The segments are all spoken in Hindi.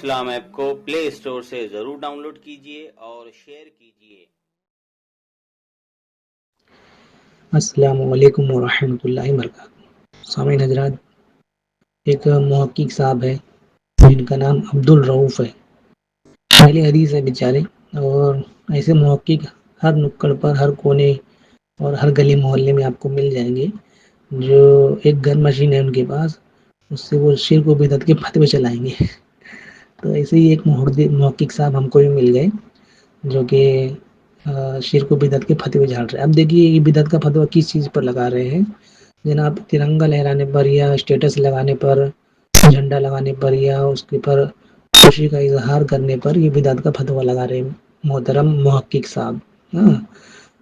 इस्लाम ऐप को प्ले स्टोर से जरूर डाउनलोड कीजिए और शेयर कीजिए। अस्सलामुअलैकुम वरहमतुल्लाहि वबरकातुहू। सामीन हजरात, एक मुहक्किक साहब है जिनका नाम अब्दुल रऊफ़ है। अहले हदीस है बेचारे, और ऐसे मुहक्किक हर नुक्कड़ पर, हर कोने और हर गली मोहल्ले में आपको मिल जाएंगे। जो एक गन मशीन है उनके पास, उससे वो शिर्क व बिदअत के फतवे चलाएंगे। तो ऐसे ही एक मुहक्किक साहब हमको भी मिल गए जो कि शिर्क व बिदअत के फतवे झाड़ रहे हैं। अब देखिए, ये बिदअत का फतवा किस चीज़ पर लगा रहे हैं जनाब? तिरंगा लहराने पर, या स्टेटस लगाने पर, झंडा लगाने पर, या उसके पर खुशी का इजहार करने पर ये बिदअत का फतवा लगा रहे हैं मोहतरम मुहक्किक साहब। हाँ,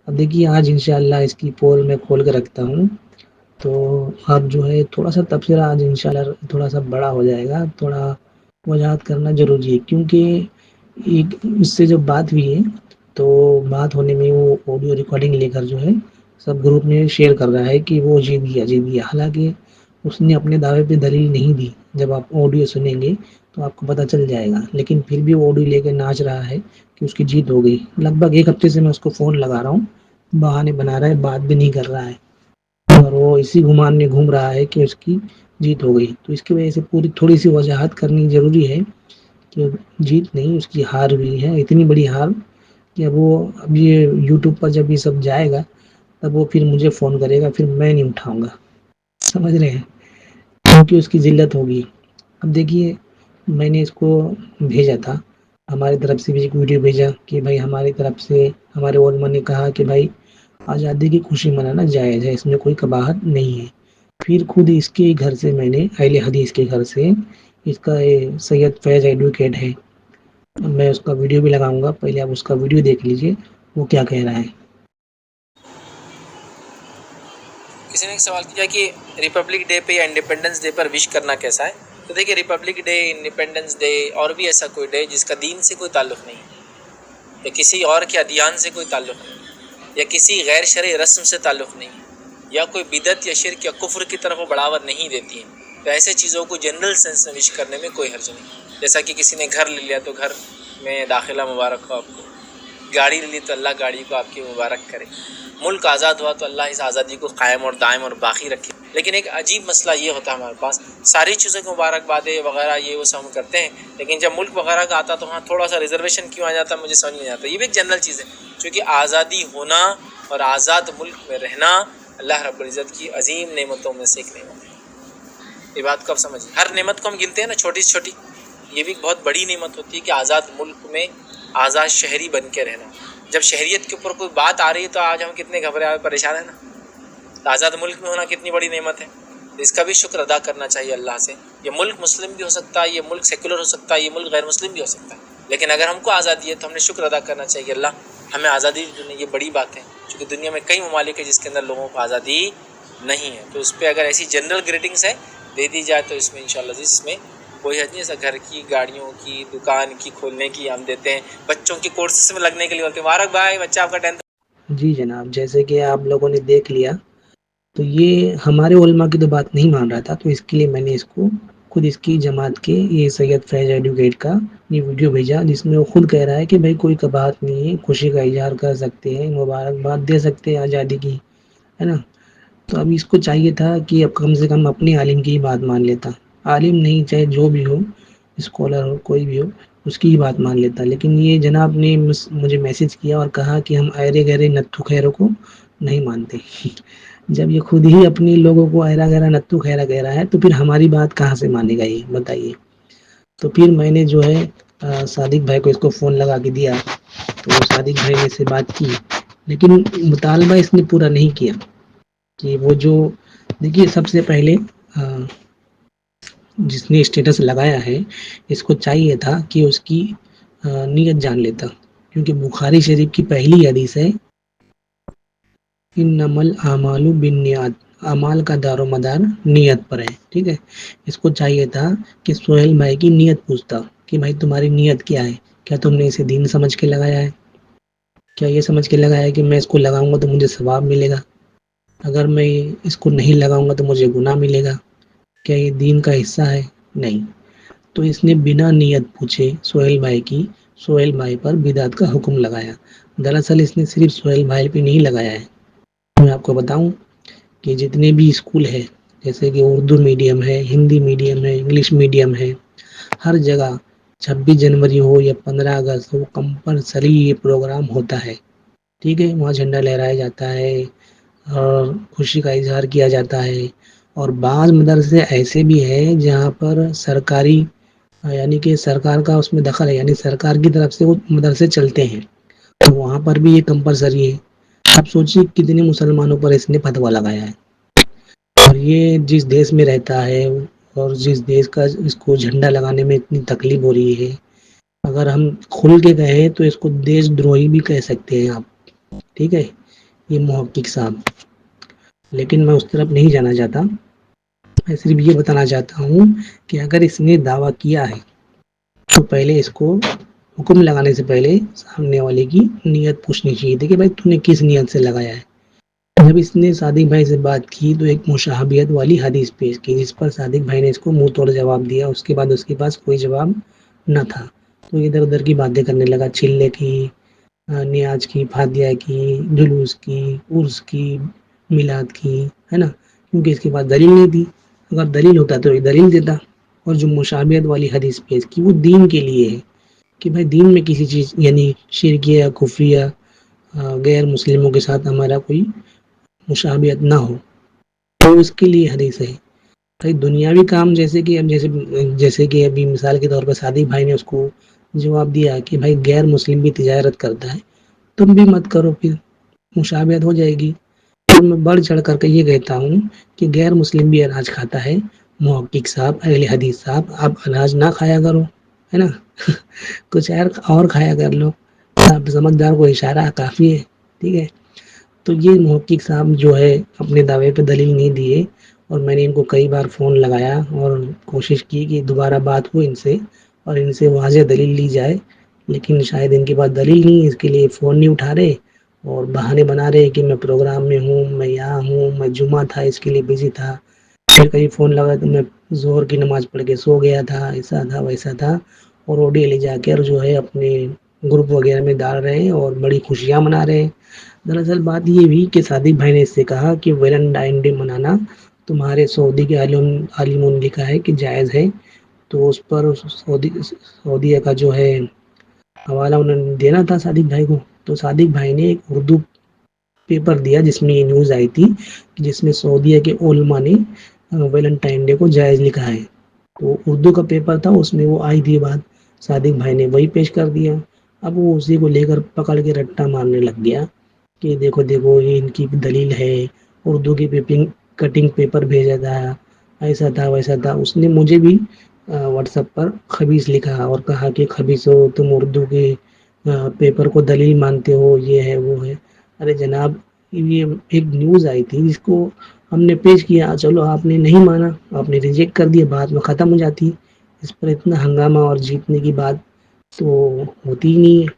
अब देखिए, आज इंशाअल्लाह इसकी पोल मैं खोल के रखता हूँ। तो अब जो है थोड़ा सा तबसरा आज इंशाअल्लाह थोड़ा सा बड़ा हो जाएगा, थोड़ा वजाहत करना ज़रूरी है, क्योंकि एक इससे जब बात हुई है तो बात होने में वो ऑडियो रिकॉर्डिंग लेकर जो है सब ग्रुप में शेयर कर रहा है कि वो जीत गया। हालांकि उसने अपने दावे पे दलील नहीं दी। जब आप ऑडियो सुनेंगे तो आपको पता चल जाएगा, लेकिन फिर भी वो ऑडियो लेकर नाच रहा है कि उसकी जीत हो गई। लगभग एक हफ्ते से मैं उसको फ़ोन लगा रहा हूँ, बहाने बना रहा है, बात भी नहीं कर रहा है, और वो इसी गुमान में घूम रहा है कि उसकी जीत हो गई। तो इसकी वजह से पूरी थोड़ी सी वजाहत करनी ज़रूरी है कि जीत नहीं, उसकी हार हुई है, इतनी बड़ी हार कि अब ये यूट्यूब पर जब ये सब जाएगा तब वो फिर मुझे फ़ोन करेगा, फिर मैं नहीं उठाऊँगा, समझ रहे हैं? क्योंकि उसकी ज़िल्लत होगी। अब देखिए, मैंने इसको भेजा था, हमारी तरफ से भी एक वीडियो भेजा कि भाई हमारी तरफ से, हमारे उलमा ने कहा कि भाई आज़ादी की खुशी मनाना जायज़ है, इसमें कोई कबाहत नहीं है। फिर खुद इसके घर से मैंने, अहले हदीस के घर से, इसका ये सैयद फैज़ एडवोकेट है, मैं उसका वीडियो भी लगाऊंगा, पहले आप उसका वीडियो देख लीजिए वो क्या कह रहा है। किसी ने एक सवाल किया कि रिपब्लिक डे पे या इंडिपेंडेंस डे पर विश करना कैसा है। तो देखिए, रिपब्लिक डे, इंडिपेंडेंस डे और भी ऐसा कोई डे जिसका दीन से कोई ताल्लुक़ नहीं है, या किसी और के अदियान से कोई ताल्लुक़ नहीं, या किसी गैर शरई रस्म से ताल्लुक़ नहीं, या कोई बिदत या शिर्क या कुफ्र की तरफ वो बढ़ावा नहीं देती है, तो ऐसे चीज़ों को जनरल सेंस में विश करने में कोई हर्ज नहीं। जैसा कि किसी ने घर ले लिया तो घर में दाखिला मुबारक हो आपको, गाड़ी ले ली तो अल्लाह गाड़ी को आपकी मुबारक करे, मुल्क आज़ाद हुआ तो अल्लाह इस आज़ादी को कायम और दायम और बाकी रखे। लेकिन एक अजीब मसला ये होता है, हमारे पास सारी चीज़ों की मुबारकबादें वगैरह ये वो सब हम करते हैं, लेकिन जब मुल्क वगैरह का आता तो हाँ थोड़ा सा रिजर्वेशन क्यों आ जाता है मुझे समझ नहीं आता। ये भी एक जनरल चीज़ है, क्योंकि आज़ादी होना और आज़ाद मुल्क में रहना अल्लाह रब्बुल इज़्ज़त की अजीम नेमतों में से एक नेमत है। ये बात को आप समझिए, हर नेमत को हम गिनते हैं ना छोटी से छोटी, ये भी बहुत बड़ी नेमत होती है कि आज़ाद मुल्क में आज़ाद शहरी बन के रहना। जब शहरियत के ऊपर कोई बात आ रही है तो आज हम कितने घबराए परेशान है ना। तो आज़ाद मुल्क में होना कितनी बड़ी नेमत है, तो इसका भी शुक्र अदा करना चाहिए अल्लाह से। ये मुल्क मुस्लिम भी हो सकता है, ये मुल्क सेकुलर हो सकता है, ये मुल्क गैर मुस्लिम भी हो सकता है, लेकिन अगर हमको आज़ादी है तो हमने शुक्र अदा करना चाहिए अल्लाह हमें आज़ादी दी। ये बड़ी बात है, क्योंकि दुनिया में कई ममालिक है जिसके अंदर लोगों को आज़ादी नहीं है। तो उस पर अगर ऐसी जनरल ग्रीटिंग्स है दे दी जाए तो इसमें इंशाअल्लाह इसमें कोई हद नहीं। ऐसा घर की, गाड़ियों की, दुकान की खोलने की हम देते हैं, बच्चों के कोर्सेज में लगने के लिए बोलते हैं मुबारक भाई बच्चा आपका 10th। जी जनाब, जैसे कि आप लोगों ने देख लिया, तो ये हमारे उलमा की तो बात नहीं मान रहा था, तो इसके लिए मैंने इसको खुद इसकी जमात के, ये सैयद फैज़ एडवोकेट का ये वीडियो भेजा, जिसमें वो खुद कह रहा है कि भाई कोई कबाहत नहीं है, खुशी का इजहार कर सकते हैं, मुबारकबाद दे सकते हैं आज़ादी की, है ना। तो अब इसको चाहिए था कि अब कम से कम अपने आलिम की ही बात मान लेता। आलिम नहीं, चाहे जो भी हो, स्कॉलर हो, कोई भी हो, उसकी ही बात मान लेता। लेकिन ये जनाब ने मुझे मैसेज किया और कहा कि हम ऐरे गहरे नत्थु खैरों को नहीं मानते। जब ये खुद ही अपने लोगों को ऐरा गहरा नत्थु खैरा कह रहा है तो फिर हमारी बात कहाँ से मानेगा ये बताइए। तो फिर मैंने जो है सादिक भाई को इसको फ़ोन लगा के दिया, तो सादिक भाई ने से बात की, लेकिन मुतालबा इसने पूरा नहीं किया कि वो जो, देखिए सबसे पहले जिसने स्टेटस लगाया है इसको चाहिए था कि उसकी नीयत जान लेता, क्योंकि बुखारी शरीफ की पहली हदीस है इन्नमल आमालु बिन्नियात, अमाल का दारोमदार नीयत पर है, ठीक है। इसको चाहिए था कि सोहेल भाई की नीयत पूछता कि भाई तुम्हारी नीयत क्या है, क्या तुमने इसे दीन समझ के लगाया है, क्या ये समझ के लगाया है कि मैं इसको लगाऊंगा तो मुझे सवाब मिलेगा, अगर मैं इसको नहीं लगाऊंगा तो मुझे गुनाह मिलेगा, क्या ये दीन का हिस्सा है? नहीं। तो इसने बिना नियत पूछे सोहेल भाई पर बिदात का हुक्म लगाया। दरअसल इसने सिर्फ सोहेल भाई पे नहीं लगाया है। मैं आपको बताऊं कि जितने भी स्कूल है, जैसे कि उर्दू मीडियम है, हिंदी मीडियम है, इंग्लिश मीडियम है, हर जगह 26 जनवरी हो या 15 अगस्त हो, कंपलसरी ये प्रोग्राम होता है। ठीक है, वहाँ झंडा लहराया जाता है और खुशी का इजहार किया जाता है। और बाज़ मदरसे ऐसे भी हैं जहाँ पर सरकारी यानी कि सरकार का उसमें दखल है, यानी सरकार की तरफ से वो मदरसे चलते हैं, तो वहाँ पर भी ये कंपलसरी है। आप सोचिए कितने मुसलमानों पर इसने फतवा लगाया है। और ये जिस देश में रहता है और जिस देश का इसको झंडा लगाने में इतनी तकलीफ हो रही है, अगर हम खुल के कहें तो इसको देशद्रोही भी कह सकते हैं आप। ठीक है, ये मुहक्किक साहब, लेकिन मैं उस तरफ नहीं जाना चाहता। मैं सिर्फ ये बताना चाहता हूँ कि अगर इसने दावा किया है तो पहले इसको हुक्म लगाने से पहले सामने वाले की नीयत पूछनी चाहिए थी कि भाई तूने किस नीयत से लगाया है। जब इसने सादिक भाई से बात की तो एक मुशाहबियत वाली हदीस पेश की, जिस पर सादिक भाई ने इसको मुंह तोड़ जवाब दिया। उसके बाद उसके पास कोई जवाब न था, तो इधर उधर की बातें करने लगा, चिल्ले की, नियाज की, फातिया की, जुलूस की, उर्स की, मिलाद की, है ना, क्योंकि इसके पास दलील नहीं थी। अगर दलील होता तो ये दलील देता। और जो मुशाबियत वाली हदीस पेश की वो दीन के लिए है कि भाई दीन में किसी चीज़ यानी शिरकिया या कुफरिया गैर मुस्लिमों के साथ हमारा कोई मुशाबियत ना हो, तो उसके लिए हदीस है। भाई दुनियावी काम जैसे कि अब जैसे कि अभी मिसाल के तौर पर सादिक भाई ने उसको जवाब दिया कि भाई गैर मुस्लिम भी तिजारत करता है, तुम भी मत करो, फिर मुशाबियत हो जाएगी। तो मैं बढ़ चढ़ करके ये कहता हूँ कि गैर मुस्लिम भी अनाज खाता है। मुहक्किक साहब, अहले हदीस साहब, आप अनाज ना खाया करो, है ना कुछ और खाया कर लो। आप समझदार को इशारा काफ़ी है। ठीक है, तो ये मुहक्किक साहब जो है अपने दावे पे दलील नहीं दिए, और मैंने इनको कई बार फ़ोन लगाया और कोशिश की कि दोबारा बात हो इनसे और इनसे वाज़ेह दलील ली जाए, लेकिन शायद इनके पास दलील नहीं है, इसके लिए फ़ोन नहीं उठा रहे और बहाने बना रहे कि मैं प्रोग्राम में हूँ, मैं यहाँ हूँ, मैं जुम्मा था इसके लिए बिज़ी था। फिर कहीं फ़ोन लगा तो मैं ज़ोहर की नमाज़ पढ़ के सो गया था, ऐसा था वैसा था, और ऑडियो ले जाकर जो है अपने ग्रुप वगैरह में डाल रहे हैं और बड़ी खुशियाँ मना रहे हैं। दरअसल बात ये हुई कि सादिक भाई ने इससे कहा कि वैलेंटाइन डे मनाना तुम्हारे सऊदी के आलिमों ने लिखा है कि जायज़ है, तो उस पर सऊदीया का जो है हवाला उन्होंने देना था सादिक भाई को। तो सादिक भाई ने एक उर्दू पेपर दिया जिसमें ये न्यूज़ आई थी, जिसमें सऊदीया के उलमा ने वैलेंटाइन डे को जायज़ लिखा है। तो उर्दू का पेपर था, उसमें वो आई थी बात, सादिक भाई ने वही पेश कर दिया। अब वो उसी को लेकर पकड़ के रट्टा मारने लग गया कि देखो देखो ये इनकी दलील है, उर्दू की कटिंग पेपर भेजा था, ऐसा था वैसा था। उसने मुझे भी व्हाट्सएप पर खबीस लिखा और कहा कि खबीस हो तुम, उर्दू के पेपर को दलील मानते हो, ये है वो है। अरे जनाब, ये एक न्यूज़ आई थी जिसको हमने पेश किया, चलो आपने नहीं माना, आपने रिजेक्ट कर दिया, बात में ख़त्म हो जाती। इस पर इतना हंगामा और जीतने की बात तो होती ही नहीं है।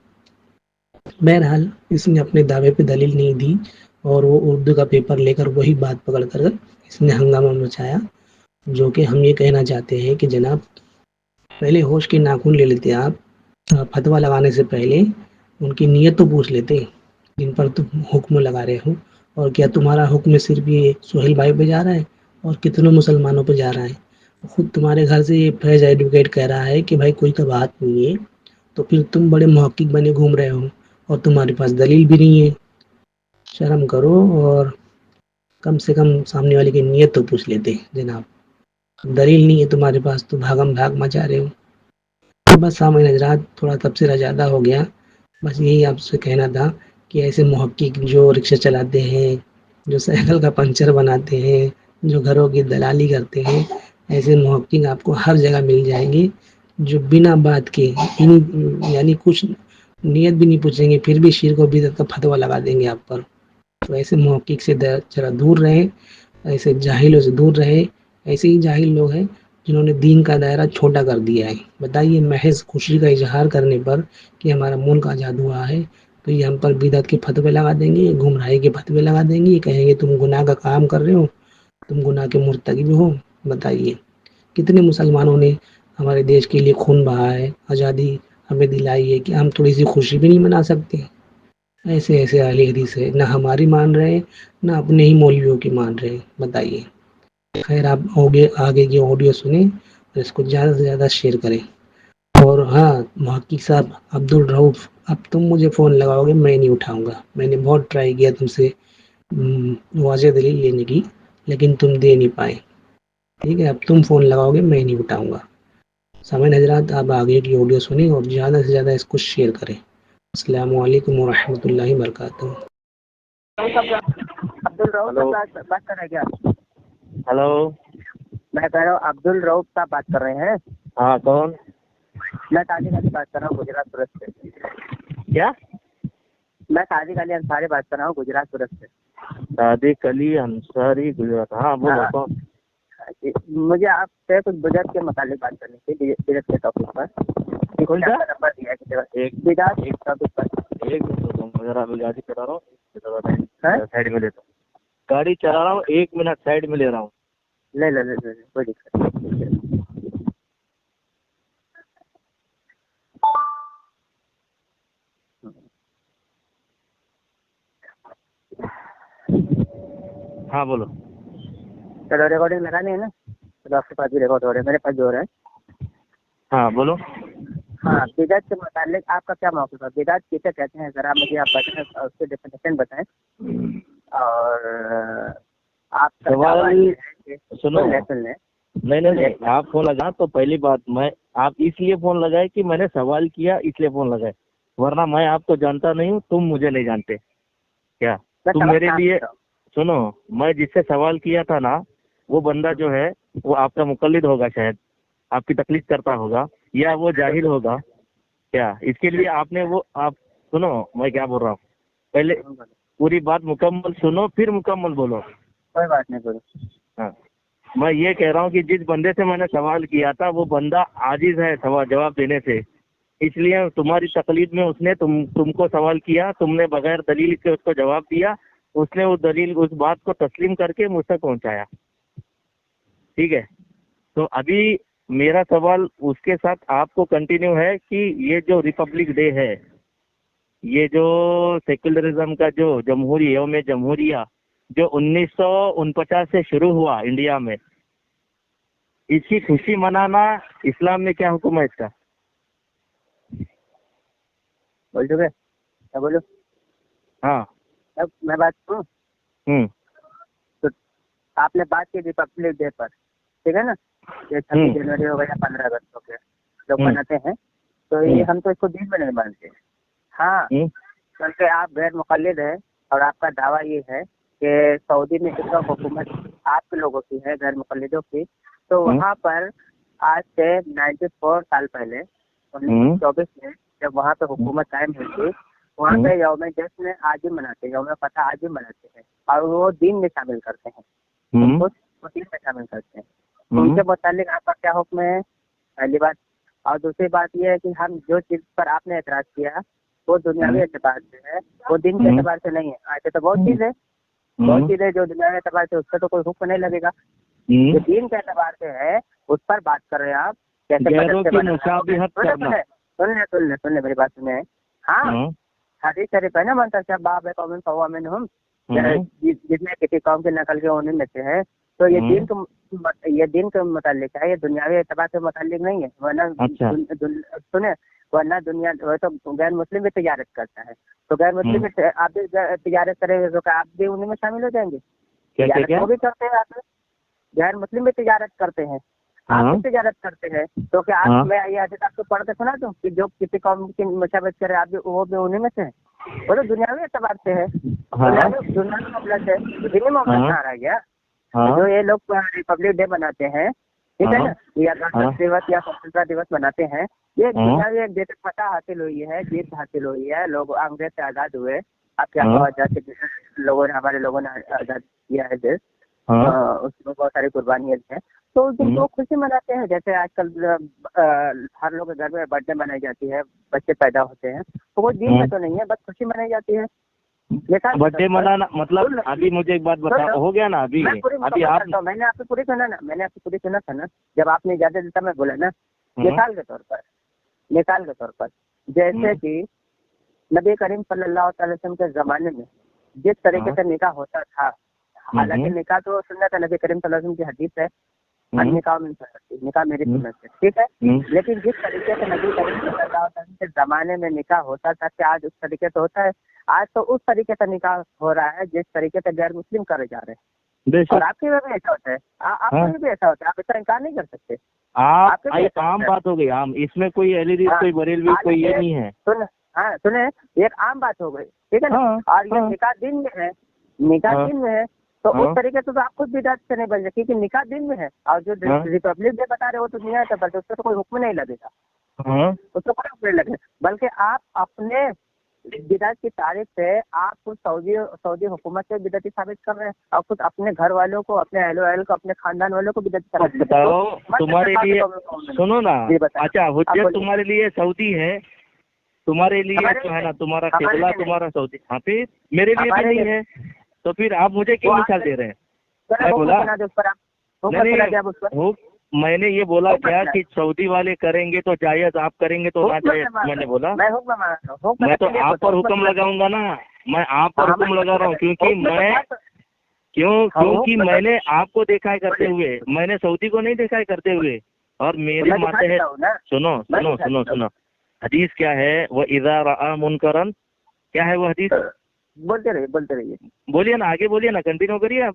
बहरहाल इसने अपने दावे पे दलील नहीं दी और वो उर्दू का पेपर लेकर वही बात पकड़ कर इसने हंगामा मचाया। जो कि हम ये कहना चाहते हैं कि जनाब पहले होश के नाखून ले लेते आप, फतवा लगाने से पहले उनकी नीयत तो पूछ लेते जिन पर तुम हुक्म लगा रहे हो। और क्या तुम्हारा हुक्म सिर्फ ये सोहेल भाई पे जा रहा है और कितनों मुसलमानों पे जा रहा है? खुद तुम्हारे घर से ये फैज़ एडवोकेट कह रहा है कि भाई कोई का बात नहीं है, तो फिर तुम बड़े मुहक्किक बने घूम रहे हो और तुम्हारे पास दलील भी नहीं है। शर्म करो और कम से कम सामने वाले की नीयत तो पूछ लेते जनाब। दलील नहीं है तुम्हारे पास तो भागम भाग मचा रहे हो। तो बस सामईन हज़रात, थोड़ा तबसरा ज़्यादा हो गया। बस यही आपसे कहना था कि ऐसे मुहक्किक जो रिक्शा चलाते हैं, जो साइकिल का पंचर बनाते हैं, जो घरों की दलाली करते हैं, ऐसे मुहक्किक आपको हर जगह मिल जाएंगे जो बिना बात के यानी कुछ नियत भी नहीं पूछेंगे फिर भी शिर्क और बिदअत का फतवा लगा देंगे आप पर। तो ऐसे मुहक्किक से ज़रा दूर रहें, ऐसे जाहिलों से दूर रहें। ऐसे ही जाहिल लोग हैं जिन्होंने दीन का दायरा छोटा कर दिया है। बताइए, महज खुशी का इजहार करने पर कि हमारा मुल्क आज़ाद हुआ है, तो ये हम पर बिदअत के फतवे लगा देंगे, गुमराही के फतवे लगा देंगे, कहेंगे तुम गुनाह का काम कर रहे हो, तुम गुनाह के मुर्तकिब हो। बताइए कितने मुसलमानों ने हमारे देश के लिए खून बहा है, आज़ादी हमें दिलाई है, कि हम थोड़ी सी खुशी भी नहीं मना सकते? ऐसे ऐसे अहले हदीस है, ना हमारी मान रहे हैं, ना अपने ही मौलवियों की मान रहे हैं, बताइए। खैर, आप आगे की ऑडियो सुने और इसको ज़्यादा से ज़्यादा शेयर करें। और हाँ, महकीक साहब, अब्दुल रऊफ, अब तुम मुझे फ़ोन लगाओगे, मैं नहीं उठाऊंगा। मैंने बहुत ट्राई किया तुमसे वाज़ेह दलील लेने की, लेकिन तुम दे नहीं पाए। ठीक है, अब तुम फ़ोन लगाओगे, मैं नहीं उठाऊंगा। सामईन हज़रात, आप आगे की ऑडियो सुने और ज़्यादा से ज़्यादा इसको शेयर करें। अस्सलामु अलैकुम वरहमतुल्लाहि वबरकातुहू। अब्दुल रऊफ हेलो। साहब बात कर रहे हैं क्या? हेलो। मैं कह रहा हूँ अब्दुल रऊफ साहब बात कर रहे हैं। हाँ, कौन? मैं काजी अली बात कर रहा हूँ गुजरात सूरत से। क्या? मैं काजी अली अंसारी बात कर रहा हूँ गुजरात सूरत से। सादिक अली अंसारी गुजरात। हाँ, बोलो। हाँ। कौन? मुझे आपसे कुछ बिदअत के मुतालिक बात करनी थी, बिदअत के टॉपिक पर। कौन सा? आपका नंबर दिया है एक बिदअत के टॉपिक पर। एक मिनट रुको, मैं जरा अभी गाड़ी चला रहा हूँ, हैं? साइड में लेता हूँ। गाड़ी चला रहा हूँ, 1 मिनट साइड में ले रहा हूँ। ले ले ले ले ले, कोई दिक्कत नहीं। हाँ, बोलो। चलो, रिकॉर्डिंग लगानी है ना? तो आपके पास भी रिकॉर्ड हो रहा है, मेरे पास भी हो रहा है। हाँ, बोलो। हाँ, बिदअत के मुतालिक आपका क्या मौक़िफ़ है? बिदअत किसे कहते हैं, ज़रा मुझे आप बताएं और उसकी डेफिनेशन बताएं। और आपका सवाल दावा ये है कि सुनो। सुन लें। नहीं, आप फोन लगा तो पहली बात, मैं आप इसलिए फोन लगाए कि मैंने सवाल किया, इसलिए फोन लगाए, वरना मैं आपको जानता नहीं हूँ, तुम मुझे नहीं जानते। क्या तुम मेरे लिए? सुनो, मैं जिससे सवाल किया था ना, वो बंदा जो है वो आपका मुकल्लिद होगा, शायद आपकी तकलीफ करता होगा, या वो जाहिल होगा। क्या इसके लिए आपने वो आप सुनो, मैं क्या बोल रहा हूँ, पहले पूरी बात मुकम्मल सुनो, फिर मुकम्मल बोलो। कोई बात नहीं, बोलो। हाँ, मैं ये कह रहा हूँ कि जिस बंदे से मैंने सवाल किया था वो बंदा आजिज है सवाल जवाब देने से, इसलिए तुम्हारी तकलीद में उसने तुमको सवाल किया, तुमने बगैर दलील के उसको जवाब दिया, उसने वो दलील उस बात को तस्लीम करके मुझ तक पहुंचाया। ठीक है, तो अभी मेरा सवाल उसके साथ आपको कंटिन्यू है कि ये जो रिपब्लिक डे है, ये जो सेक्युलरिज्म का जो जमहूरी यौम जमहूरिया जो 1949 से शुरू हुआ इंडिया में, इसकी खुशी मनाना इस्लाम में क्या हुक्म है इसका? बोल चुके? क्या बोलो? हाँ। अब मैं बात करूँ? तो आपने बात की रिपब्लिक डे पर, ठीक है ना? ये 26 जनवरी हो गया या 15 अगस्त हो गया, लोग मनाते हैं, तो ये हम तो इसको दिन में नहीं मानते। हाँ, क्योंकि आप गैर मुक़ल्लिद है और आपका दावा ये है कि सऊदी में इस वक्त हुकूमत आपके लोगों की है, गैर मुक़ल्लिदों की, तो वहाँ पर आज से 94 साल पहले 1924 में जब वहाँ पे हुकूमत कायम हुई थी, वहाँ पे यौम जश्न आज भी मनाते हैं, यौम फतह आज भी मनाते हैं, और वो दिन में शामिल करते हैं, उनको दिन में शामिल करते हैं। उनके मुतालिक आपका क्या हुक्म है, पहली बात। और दूसरी बात यह है कि हम जो चीज़ पर आपने एतराज़ किया वो दुनियावी एतबार से है, वो दिन के एतबार से नहीं है। ऐसे तो बहुत चीज़ है, बहुत चीज़ है जो दुनियावी एतबार से, उसका तो कोई हुक्म नहीं लगेगा। जो दिन के एतबार से है उस पर बात कर रहे हैं आप, कैसे सुन ले मेरी बात सुने। हाँ, हदीस शरीफ है ना, मन तशब्बह बाब कौम फहुवा मिनहुम, जिसने किसी कौम के नकल के उन्हीं में से है। तो ये दिन के मुतालिक है, ये दुनियावी एतबार से मुतालिक नहीं है। वरना सुने, वरना दुनिया वो तो गैर मुस्लिम भी तिजारत करता है, तो गैर मुस्लिम भी आप भी तिजारत करेंगे तो आप भी उन्हीं में शामिल हो जाएंगे। तिजारत वो भी करते हैं, आप गैर मुस्लिम भी तिजारत करते हैं, आप भी तिजारत करते हैं, तो क्या आप मैं ये हदीस आपको पढ़ के सुना दूं कि जो किसी कौम की मुशाबहत करे आप भी वो भी उन्हीं में से है? वो तो दुनियावी एतबार से है, दुनियावी मामला से, दिनी मामला कहाँ रह गया? जो ये लोग रिपब्लिक डे मनाते हैं, ठीक है ना, या गणतंत्र दिवस या स्वतंत्रता दिवस मनाते हैं, ये दुनियावी एक जैसे फतह हासिल हुई है, जीत हासिल हुई है, लोग अंग्रेज से आज़ाद हुए। आप क्या लोगों ने, हमारे लोगों ने आज़ाद किया है देश, उसमें बहुत सारी कुर्बानियाँ हैं, तो उस दिन को खुशी मनाते हैं। जैसे आजकल हर लोग के घर में बर्थडे मनाई जाती है, बच्चे पैदा होते हैं, तो वो दिन में तो नहीं है, बस खुशी मनाई जाती है। बर्थडे मनाना मतलब, अभी मुझे एक बात बता, हो गया ना अभी आप, मैंने आपकी पूरी सुना ना, मैंने आपकी पूरी सुना था ना, जब आपने इजाजत देता मैं बोला ना, मिसाल के तौर पर जैसे कि नबी करीम सल्लल्लाहु अलैहि वसल्लम के जमाने में जिस तरीके से निकाह होता था, हालांकि निकाह तो सुन्नत है, नबी करीम सल्लल्लाहु अलैहि वसल्लम की हदीस है, निकाह में निकाह मेरी सुन्नत है, ठीक है। लेकिन जिस तरीके से नबी करीम सल्लल्लाहु अलैहि वसल्लम के जमाने में निकाह होता था, क्या आज उस तरीके से होता है? आज तो उस तरीके से निकाह हो रहा है जिस तरीके से गैर मुस्लिम करे जा रहे हैं। और आपके में भी ऐसा होता है, आपके में भी ऐसा होता है, आप इसका इनकार नहीं कर सकते। आप आम बात हो गई, आम, इसमें कोई एलईडी कोई बरेलवी कोई ये नहीं है। सुने, एक आम बात हो गई, ठीक है ना। और ये निकाह दिन में है, दिन में है, तो उस तरीके से तो आप खुद बिदअत से नहीं बन जाए, क्योंकि निकाह दिन में है। और जो रिपब्लिक डे बता रहे हो तो दुनिया का, बल्कि उससे तो कोई हुक्म नहीं लगेगा, उसको कोई हुक्म नहीं लगेगा, बल्कि आप अपने बिदअत की तारीफ से आप खुद सऊदी हुकूमत से बिदअती साबित कर रहे हैं, और खुद अपने घर वालों को, अपने अहलो अहल को, अपने खानदान वालों को बिदअती साबित। बताओ तुम्हारे लिए, सुनो ना, अच्छा हुज्जत तुम्हारे लिए सऊदी है, तुम्हारे लिए जो है ना तुम्हारा किबला तुम्हारा सऊदी, हाँ फिर मेरे लिए भी नहीं है, तो फिर आप मुझे क्यों मिसाल दे रहे हैं? मैं बोला नहीं, मैंने ये बोला क्या कि सऊदी वाले करेंगे तो जायज, आप करेंगे तो ना जायज? मैंने बोला मैं तो आप पर हुक्म लगाऊंगा ना, मैं आप पर हुक्म लगा रहा हूँ, क्योंकि मैंने आपको देखा है करते हुए, मैंने सऊदी को नहीं देखा है करते हुए। और मेरे माते है, सुनो हदीस क्या है, वो इज़ा रआ मुनकरन, क्या है वो हदीस? बोलते रहिए बोलिए ना, आगे बोलिए ना, कंटिन्यू करिए आप।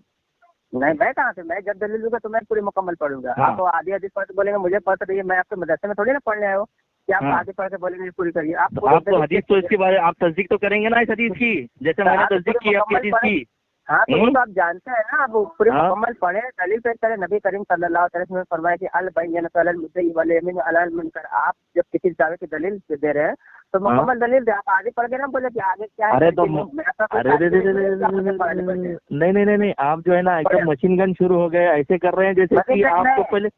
नहीं, मैं कहाँ से, मैं जब दलील लूंगा तो मैं पूरी मुकम्मल पढ़ूंगा। आप आधी हदीस पढ़ बोलेंगे मुझे पढ़ते रहिए, मैं आपके मदरसे में थोड़ी ना पढ़ने आए हो कि आप आगे पढ़ के बोलेंगे पूरी करिए। आपको हदीस तो इसके बारे आप तस्दीक तो करेंगे ना इस हदीस की, जैसे मैंने तस्दीक की आपकी हदीस की। हाँ, तो आप जानते हैं ना, आप पूरी मुकम्मल पढ़े, दलील पेश करें। नबी करीम सल्लल्लाहु अलैहि वसल्लम ने फरमाया कि अल बैयनतु अलल मुद्दई वल यमीनु अलल मुनकर। आप जब किसी दावे की दलील दे रहे हैं तो मुकम्मल दलील दे, आप आगे पढ़ के ना बोले कि आगे क्या है। नहीं, आप जो है ना एकदम मशीन गन शुरू हो गए, ऐसे कर रहे हैं जैसे कि आपको पहले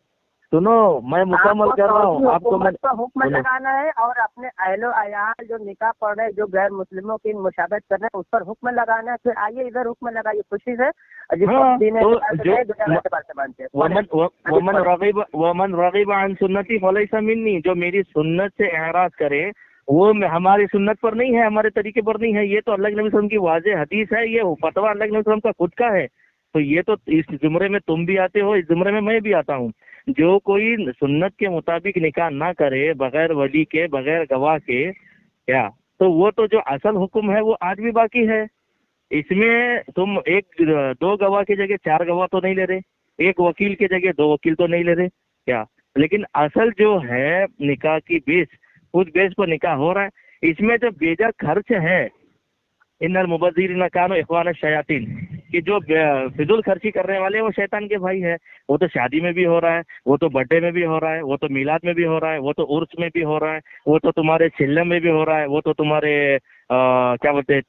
सुनो, मैं मुकम्मल कर रहा हूँ, आपको हुक्म लगाना है, और अपने अहलो अयाल जो निकाह पढ़ रहे हैं, जो गैर मुस्लिमों की मुशाबहत कर रहे हैं, उस पर हुक्म लगाना है। फिर आइए इधर हुक्म लगाइए खुशी से, वमन रग़िब अन सुन्नती फलैसा मिन्नी, जो मेरी सुन्नत से एराज करे वो हमारी सुन्नत पर नहीं है, हमारे तरीके पर नहीं है। ये तो अल्लाह के नबी सल्लल्लाहु अलैहि वसल्लम की वाज़ेह हदीस है, ये फतवा अल्लाह के नबी सल्लल्लाहु अलैहि वसल्लम का खुद का है। तो ये तो इस जुमरे में तुम भी आते हो, इस जुमरे में मैं भी आता हूँ। जो कोई सुन्नत के मुताबिक निकाह ना करे, बगैर वली के, बगैर गवाह के, क्या, तो वो तो जो असल हुक्म है वो आज भी बाकी है। इसमें तुम दो गवाह की जगह 4 गवाह तो नहीं ले रहे, एक वकील की जगह 2 वकील तो नहीं ले रहे, क्या। लेकिन असल जो है निकाह की बेस, उस बेस पर निकाह हो रहा है। इसमें जो बेजा खर्च है, इन्नल मुबज़्ज़िरीन कानू इख़वान शयातीन, कि जो फिजूल खर्ची करने वाले वो शैतान के भाई है। वो तो शादी में भी हो रहा है, वो तो बर्थडे में भी हो रहा है, वो तो मिलाद में भी हो रहा है, वो तो उर्स में भी हो रहा है, वो तो तुम्हारे चिल्लम में भी हो रहा है, वो तो तुम्हारे क्या बोलते हैं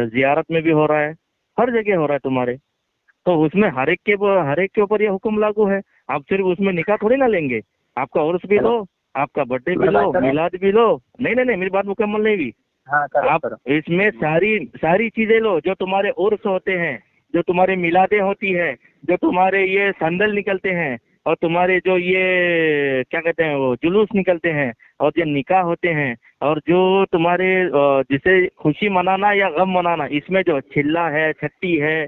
जियारत में भी हो रहा है, हर जगह हो रहा है तुम्हारे। तो उसमें हर एक के ऊपर ये हुक्म लागू है। आप सिर्फ उसमें निकाह थोड़ी ना लेंगे, आपका उर्स भी लो, आपका बर्थडे भी लो, मिलाद भी लो। नहीं, मेरी बात मुकम्मल नहीं हुई। आप इसमें सारी चीजें लो, जो तुम्हारे उर्स होते हैं, जो तुम्हारे मिलादे होती है, जो तुम्हारे ये संदल निकलते हैं, और तुम्हारे जो ये क्या कहते हैं वो जुलूस निकलते हैं, और जो निकाह होते हैं, और जो तुम्हारे जिसे खुशी मनाना या गम मनाना, इसमें जो छिल्ला है, छट्टी है,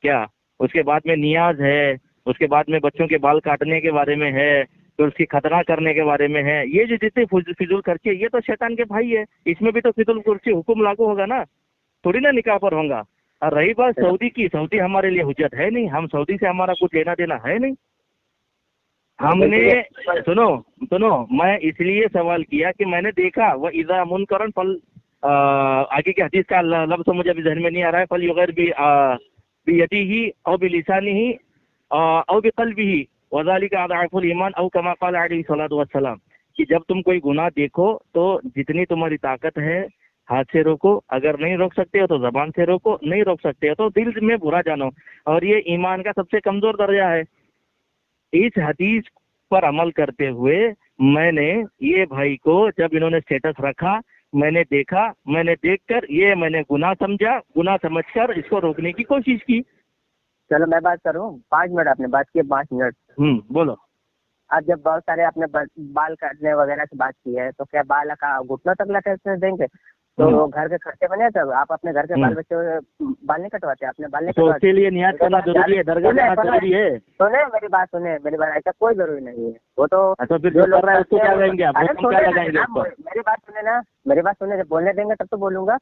क्या, उसके बाद में नियाज है, उसके बाद में बच्चों के बाल काटने के बारे में है, तो उसकी खतरा करने के बारे में है। ये जो जितने फिजूल खर्चे, ये तो शैतान के भाई है। इसमें भी तो फिजूल खर्चे हुक्म लागू होगा ना, थोड़ी ना निकाह पर होगा। और रही बात सऊदी की, सऊदी हमारे लिए हुज्जत है नहीं, हम सऊदी से हमारा कुछ लेना देना है नहीं। हमने सुनो, मैं इसलिए सवाल किया कि मैंने देखा वह इज़ा मुनकरन फल, आगे के हदीस का लफ्ज़ मुझे अभी ज़हन में नहीं आ रहा है, फल युग़ैर बियदिही औ बिलिसानिही औ बिक़ल्बिही वज़ालिका अज़अफ़ुल ईमान औ कमा क़ाल अलैहि सल्लतु वस्सलाम, कि जब तुम कोई गुनाह देखो तो जितनी तुम्हारी ताकत है हाथ से रोको, अगर नहीं रोक सकते हो तो जबान से रोको, नहीं रोक सकते हो तो दिल में बुरा जानो, और ये ईमान का सबसे कमजोर दर्जा है। इस हदीस पर अमल करते हुए मैंने ये भाई को, जब इन्होंने स्टेटस रखा, मैंने देखा, मैंने देखकर ये मैंने गुनाह समझा, गुनाह समझकर इसको रोकने की कोशिश की। चलो मैं बात करूं, 5 मिनट आपने बात की, 5 मिनट। बोलो। आज जब बहुत सारे आपने बाल काटने वगैरह की बात की है, तो क्या बाल का घुटनों तक लटकने देंगे? तो घर के खर्चे बने तब आप अपने घर के बाल बच्चे बाल नहीं कटवाते, अपने बाल नहीं तो कटवाते? उसके लिए नियत करना जरूरी है, दरगाह जाना जरूरी है। सुने मेरी बात, ऐसा कोई जरूरी नहीं है। वो तो तो फिर जो कर रहा है उसको क्या कहेंगे आप? हुक्म क्या लगाएंगे उसको? मेरी बात सुने, जब बोलने देंगे तब तो बोलूंगा।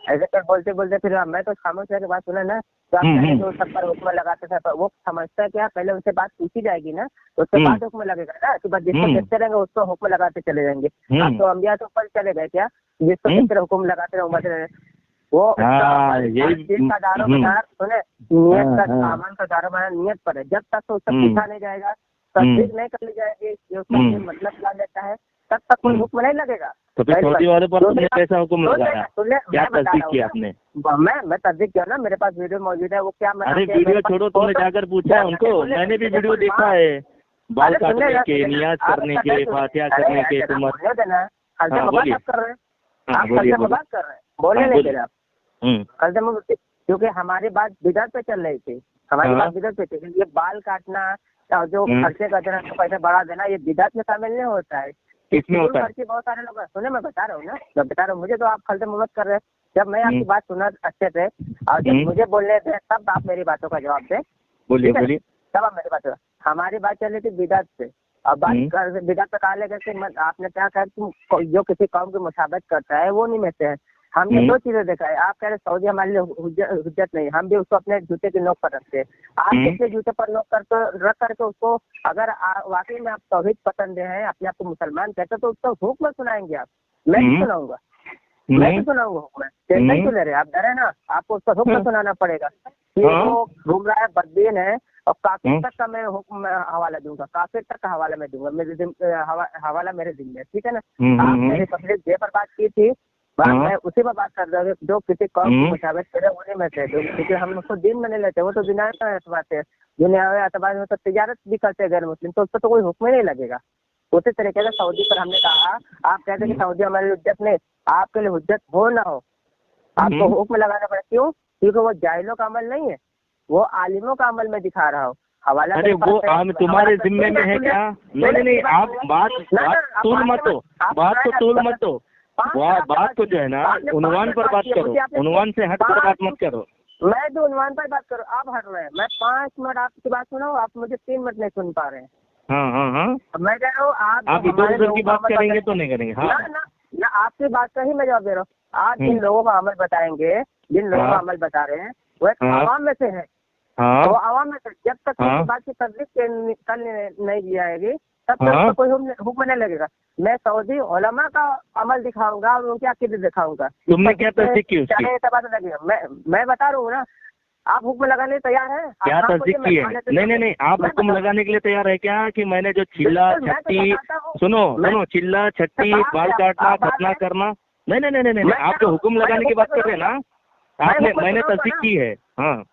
ऐसे तो बोलते बोलते फिर मैं तो खामोश रह के बात सुना ना, तो आप पहले जो सब पर हुक्म लगाते थे, वो समझता है क्या? पहले उनसे बात पूछी जाएगी ना, तो उसके बाद हुक्म लगेगा ना, कि बस जिसको देखते रहेंगे उसको हुक्म लगाते चले जाएंगे। आप तो अम्बिया तो ऊपर चले गए क्या? जिसको देखते हुक्म लगाते रहे उमरते रहे, वो चीज का दारोमदार सुने, नियत का सामान का दारोमदार नियत पर है। जब तक तो उससे पूछा नहीं जाएगा, तस्दीक नहीं कर ली जाएगी ये उसका मतलब क्या लेता है, तब तक कोई हुक्म नहीं लगेगा। तो फिर सऊदी वाले पर तुमने कैसा हुक्म लगाया? क्या तस्दीक किया आपने? मैं तस्दीक किया ना, मेरे पास वीडियो मौजूद है। वो क्या? अरे वीडियो छोड़ो, तुमने जाकर पूछा है उनको? मैंने भी वीडियो देखा है, बाल काटने के, नियाज करने के, फातिहा करने के। तुम बोलिए, बात कर रहे हैं, बोलने नहीं दे रहे आप। कल क्योंकि हमारी बात बिदअत पे चल रही थी, हमारी बात बिदअत पे थी। ये बाल काटना और जो खर्चे का देना, तो पैसे बढ़ा देना, ये बिदअत में शामिल नहीं होता है। इसमें होता है खर्चे बहुत सारे लोग सुने, मैं बता रहा हूँ ना, मैं बता रहा हूँ। मुझे तो आप खलते मुहम्मद कर रहे हैं। जब मैं आपकी बात सुना अच्छे से और जब मुझे बोलने थे, तब आप मेरी बातों का जवाब दें। बोलिए बोलिए। तब आप मेरी बात, हमारी बात चल रही थी बिदअत से। अब बात बिदअत पे कहा लेकर के आपने क्या कहा कि जो किसी कौम की मुसाबत करता है वो नहीं में से है। हमने दो चीजें देखा है। आप कह रहे सऊदी हमारे लिए हुज्जत नहीं, हम भी उसको अपने जूते की नोक पर रखते हैं। आप किसके जूते पर नोक करके रख करके उसको, अगर वाकई में आप तौहीद पसंद हैं, अपने आप को मुसलमान कहते, तो उसको हुक्म सुनाएंगे आप। मैं नहीं सुनाऊंगा, मैं नहीं सुनाऊंगा हुक्म। टेंशन क्यों ले रहे? आप डरे ना, आपको उसका हुक्म सुनाना पड़ेगा कि वो घूम रहा है, बददीन है, और काफिर तक का मैं हुक्म हवाला दूंगा, काफिर तक का हवाला मैं दूंगा। मेरे हवाला मेरे दिन में, ठीक है ना। आप मेरी पब्लिक डे पर बात की थी, मैं उसी पर बात कर रहा हूँ। जो किसी कौम की मुशावरत करे उन्हीं में से, क्योंकि हम उसको दिन में नहीं लेते। वो तो दुनिया का एतबार है, दुनिया एतबार में तो तिजारत भी करते हैं गैर मुस्लिम, तो उस पर तो कोई हुक्म ही नहीं लगेगा। उसी तरीके से सऊदी पर हमने कहा, आप कहते हैं कि सऊदी हमारे लिए हुज्जत नहीं, आपके लिए हुज्जत हो ना हो, आपको हुक्म लगाना पड़े। क्यों? क्योंकि वो जाहिलों का अमल नहीं है, वो आलिमों का अमल में दिखा रहा हो। हवाला अरे वो तुम्हारे जिम्मे में है क्या? नहीं, आप बात तूल मत हो, बात तो तूल मत हो। बात तो जो है ना, उन्वान पर बात करो, उन्वान से हट कर बात मत करो। मैं जो उन्वान पर बात करूँ, आप हट रहे हैं। मैं 5 मिनट आपकी बात सुना, आप मुझे 3 मिनट नहीं सुन पा रहे हैं। हाँ। मैं कह रहा हूँ आप इधर उधर की बात करेंगे तो नहीं करेंगे। हाँ ना, आपकी बात का ही मैं जवाब दे रहा हूँ। आप जिन लोगों का अमल बताएंगे, जिन लोगों का अमल बता रहे हैं, वो एक आवाम में से है। वो आवाम में से जब तक बात की तस्दीक कल नहीं दी जाएगी, तब तक कोई हुक्म नहीं लगेगा। मैं सऊदी उलमा का अमल दिखाऊंगा और उनकी अकीदत दिखाऊंगा। तुमने क्या तस्दीक की उसकी? लगेगा। मैं बता रहा हूँ ना, आप हुक्म लगाने तैयार हैं? क्या तस्दीक की है? नहीं, आप हुक्म लगाने के लिए तैयार है क्या कि मैंने जो चिल्ला छट्टी, सुनो, चिल्ला छट्टी, बाल काटना, खतना करना, नहीं, आप जो हुक्म लगाने की बात कर रहे हैं ना, मैंने तस्दीक की है। हाँ,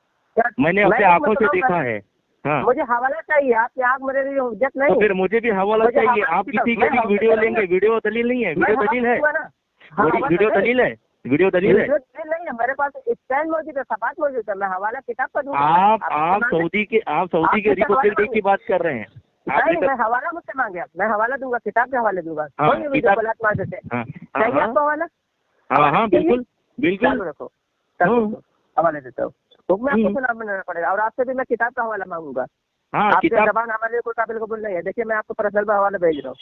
मैंने अपने आंखों से देखा है। हाँ, मुझे हवाला चाहिए, आपकी आँख मेरे लिए हुज्जत नहीं। तो फिर मुझे भी हवाला चाहिए। आप किसी के भी वीडियो लेंगे, वीडियो दलील नहीं है, वीडियो दलील है, वीडियो दलील है, वीडियो दलील है। नहीं है मेरे पास, स्टैंड मौजूद है, सपाट मौजूद है, मैं हवाला किताब का दूंगा। आप सऊदी के रिपब्लिक डे की बात कर रहे हैं। मैं हवाला मुझसे मांगे, मैं हवाला दूंगा, किताब के हवाले दूंगा। चाहिए आपको हवाला? हाँ, बिल्कुल रखो, हवाले देता हूँ। हुक्म आपको सुनाना पड़ेगा, और आपसे भी मैं किताब का हवाला मांगूंगा। आपकी जबान हमारे लिए कोई काबिल कबूल नहीं है। देखिए, मैं आपको पर्सनल पर हवाला भेज रहा हूँ।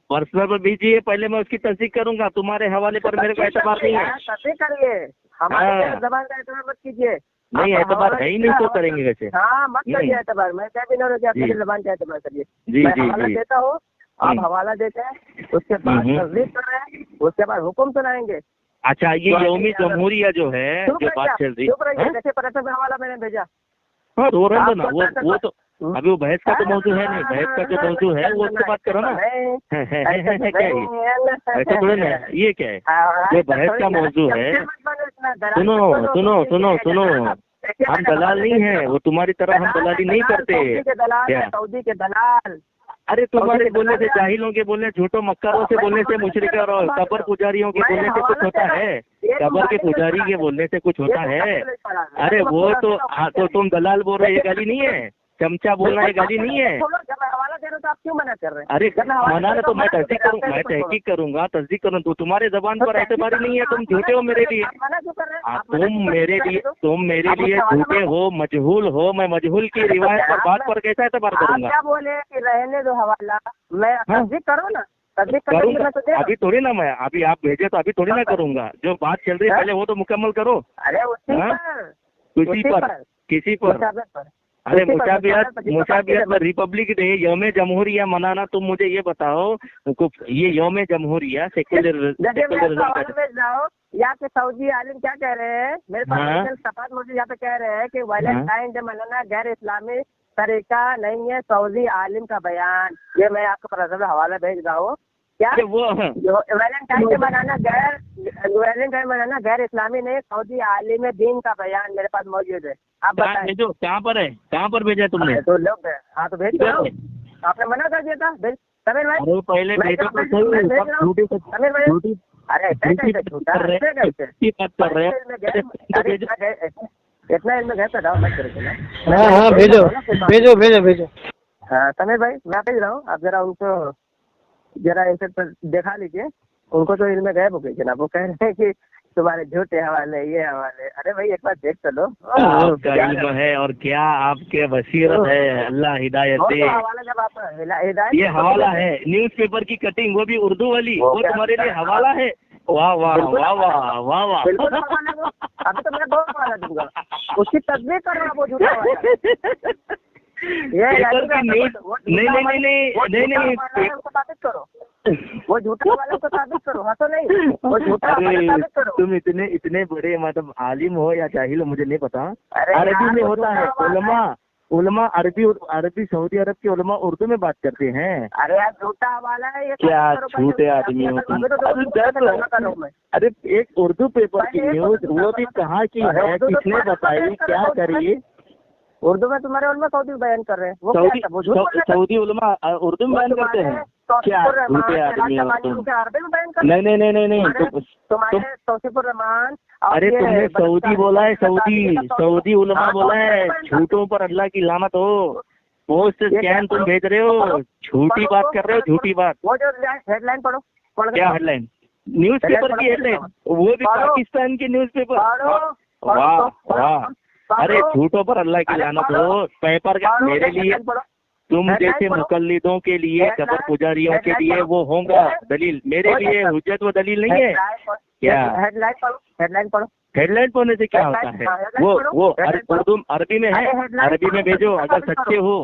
पर्सनल पर भेजिए, पहले मैं उसकी तस्दीक करूंगा। तुम्हारे हवाले पर मेरे को एतबार नहीं है। तस्दीक करिए, हमारे जबान का एतबार मत कीजिए। नहीं, एतबार है ही नहीं तो करेंगे वैसे। हाँ, मत करिए एतबार। मैं क्या भी नहीं, अपनी जबान का एतबार करिए। मैं हवाला देता हूँ, आप हवाला देते हैं, उसके बाद तस्दीक कर रहे हैं, उसके बाद हुक्म सुनाएंगे। अच्छा, ये यौमी जमहूरिया जो है, जो बात चल रही है, जैसे पर्सनल हवाला मैंने भेजा। हाँ, तो ना वो तो अभी वो बहस का तो मौजू है नहीं। बहस का जो मौजू है वो उससे बात करो ना। क्या है ऐसा थोड़ा ना, ये क्या है जो बहस का मौजू है? सुनो, हम दलाल नहीं है, वो तुम्हारी तरह हम दलाली नहीं करते। सऊदी के दलाल। अरे तुम्हारे बोलने से, जाहिलों के बोलने, झूठों मक्कारों से बोलने से, मुशरिक और कब्र पुजारियों के बोलने से कुछ होता है? कब्र के पुजारी के बोलने से कुछ होता है? अरे वो तो तुम दलाल बोल रहे, ये गाली नहीं है। चमचा बोलना ये गाली नहीं है। छोड़ो, जब मैं हवाला दे रहा हूँ तो आप क्यों मना कर रहे हैं? अरे जब मैं हवाला मना दे रहा तो हूँ, मैं मना तस्दीक कर करूँ, रहे हैं, मैं आप कैसे तहकीक करूंगा, तस्दीक करूँ, तो तुम्हारे जबान पर एतबारी नहीं है, तुम झूठे हो मेरे लिए। आप मना क्यों कर रहे हैं? आप मना तुम क्यों कर मेरे रहे लिए हैं? तुम मेरे आप लिए मुझे हवाला झूठे मारो। हो, मजहूल हो, मैं मजहूल की रिवायत पर बात पर कैसा एतबार आप करूंगा? क्या बोले कि रहने दो हवाला, मैं हाँ। तस्दीक करो ना, तस्दीक करने के लिए करूंगा, मैं तो दे रहा हूँ। अभी थोड़ी ना, मैं अभी आप भेजे तो अभी थोड़ी ना करूंगा, जो बात चल रही है हाँ? पहले वो तो मुकम्मल करो। अरे उसी हाँ? पर, किसी उसी पर, किसी पर, मुशाबहत पर। अरे उसी पर, मुशाबियत में रिपब्लिक डे, यौम जमहूरिया मनाना, तुम मुझे ये बताओ, ये यौम जमहूरिया जैसे मैं सेकुलरिज्म आपको का, हवाला भेज रहा हूँ, यहाँ के सऊदी आलिम क्या कह रहे हैं, मेरे पास हाँ? सफात मुझे यहाँ पे कह रहे हैं कि वैलेंटाइन डे मनाना गैर इस्लामी तरीका नहीं है, सऊदी आलिम का बयान। ये मैं आपको प्रदर्शन हवाला भेज रहा हूँ। क्या अरे वो वैलेंटाइन डे मनाना गैर इस्लामी नहीं, सऊदी आलिम दीन का बयान मेरे पास मौजूद है। आप कहाँ बताएं। भेजो, कहाँ पर है, कहाँ पर भेजा तुमने? अरे तो लोग, हाँ तो भेज किधर दो। है? आपने मना कर दिया था, समीर भाई। अरे पहले मैं भेजो तो भेज सही, रहा सब हूँ। झूठी समीर भाई, झूठी अरे कैसे झूठा, ऐसे कैसे? झूठी बात कर रहे अरे हैं। इतना इनमें गए तो डाउन मत करो ना। हाँ हाँ भेजो भेजो भेजो भेजो। हाँ समीर भाई, मैं भेज रहा हूँ, आप जरा उनको जरा इनसे दिखा लीजिए। उनको तो इनमें गए वो जनाब, वो कह रहे हैं कि तुम्हारे झूठे हवाले, ये हवाले। अरे भाई एक बार देख तो लो। आपका इल्म है और क्या आपके बसीरत है, अल्लाह हिदायत वो दे। तो हवाला जब आप हिदायत, ये हवाला है, न्यूज़पेपर की कटिंग, वो भी उर्दू वाली, वो तुम्हारे लिए हवाला है। वाह वाह वाह वाह वाह वाह। बिल्कुल हवाला दो। अभी तो मैं बहुत हवाला दूंगा, उसकी तस्वीर करो वो झूठा हवाला। ये पेपर की न्यूज़, नहीं नहीं नहीं नहीं नहीं नहीं, उसको साबित करो, वो झूठा वाला को साबित करो। हंसो नहीं, वो झूठा वाला अरे साबित करो। तुम इतने बड़े मतलब आलिम हो या जाहिल हो मुझे नहीं पता। अरे अरबी यार, में वो होता है, झूठा वाला उलमा अरबी सऊदी अरब के उलमा उर्दू में बात करते हैं। अरे यार झूठा हवाला है ये। क्या साबित करो झूठे पहले। आदमी हो तुम। अभी तो कर रहा हूँ मैं। अरे एक उर्दू पेपर की न्यूज़, वो भी कहाँ की है, किसने बताई, क्या करी? उर्दू में तुम्हारे उलमा सऊदी बयान कर रहे हैं, वो सऊदी क्या था? वो झूठ बोल रहे थे। सऊदी उलमा उर्दू में बयान करते हैं। क्या झूठे आदमी हो तुम। अरबी में बयान कर नहीं नहीं नहीं नहीं नहीं तुम्हारे तौसीफुर रहमान। अरे तुमने सऊदी बोला है, सऊदी उलमा बोला है। झूठों पर अल्लाह की लानत हो। पोस्ट स्कैन तुम भेज रहे हो, झूठी बात कर रहे हो, झूठी बात। वो जो हेडलाइन पढ़ो, क्या हेडलाइन? न्यूज़पेपर की हेडलाइन, वो भी पाकिस्तान की न्यूज़पेपर। वाह वाह। अरे झूठों पर अल्लाह की लानत हो। पेपर का मेरे लिए, तुम जैसे मुकल्लिदों के लिए, कब्र पुजारियों के लिए वो होगा दलील, मेरे लिए हुज्जत व दलील नहीं है। क्या हेडलाइन पढ़ो, हेडलाइन पढ़ो। हेडलाइन पढ़ने से क्या होता है? वो उर्दू अरबी में है, अरबी में भेजो अगर सच्चे हो।